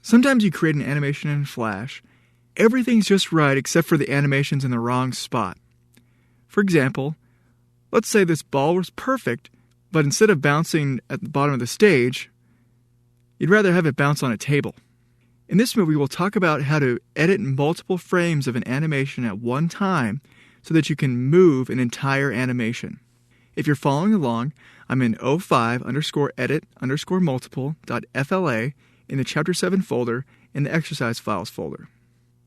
Sometimes you create an animation in Flash. Everything's just right except for the animation's in the wrong spot. For example, let's say this ball was perfect, but instead of bouncing at the bottom of the stage, you'd rather have it bounce on a table. In this movie, we'll talk about how to edit multiple frames of an animation at one time so that you can move an entire animation. If you're following along, I'm in 05_edit_multiple.fla in the Chapter 7 folder in the Exercise Files folder.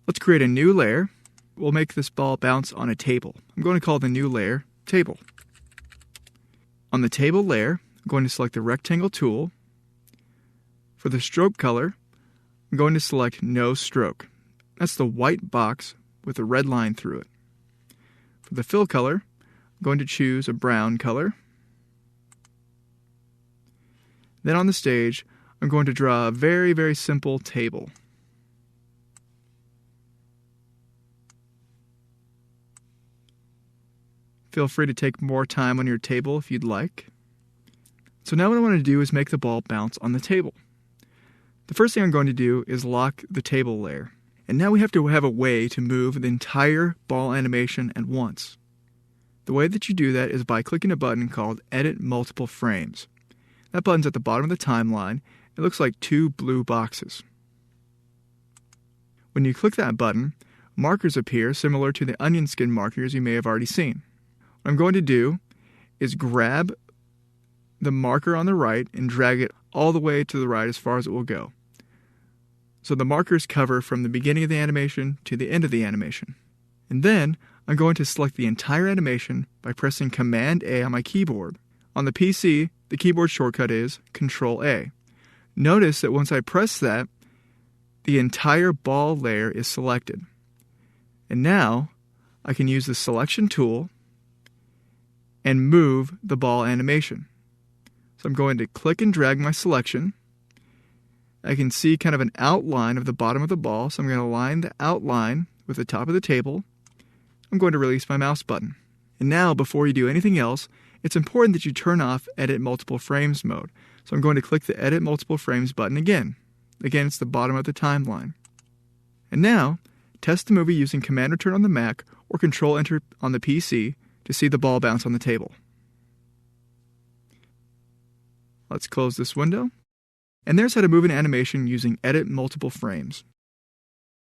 Let's create a new layer. We'll make this ball bounce on a table. I'm going to call the new layer Table. On the table layer, I'm going to select the rectangle tool. For the stroke color, I'm going to select No Stroke. That's the white box with a red line through it. For the fill color, I'm going to choose a brown color. Then on the stage, I'm going to draw a very, very simple table. Feel free to take more time on your table if you'd like. So now what I want to do is make the ball bounce on the table. The first thing I'm going to do is lock the table layer. And now we have to have a way to move the entire ball animation at once. The way that you do that is by clicking a button called Edit Multiple Frames. That button's at the bottom of the timeline. It looks like two blue boxes. When you click that button, markers appear similar to the onion skin markers you may have already seen. What I'm going to do is grab the marker on the right and drag it all the way to the right as far as it will go. So the markers cover from the beginning of the animation to the end of the animation. And then I'm going to select the entire animation by pressing Command A on my keyboard. On the PC, the keyboard shortcut is Control A. Notice that once I press that, the entire ball layer is selected. And now I can use the selection tool and move the ball animation. So I'm going to click and drag my selection. I can see kind of an outline of the bottom of the ball, so I'm going to align the outline with the top of the table. I'm going to release my mouse button. And now, before you do anything else, it's important that you turn off Edit Multiple Frames mode. So I'm going to click the Edit Multiple Frames button again. Again, it's the bottom of the timeline. And now, test the movie using Command Return on the Mac or Control Enter on the PC to see the ball bounce on the table. Let's close this window. And there's how to move an animation using Edit Multiple Frames.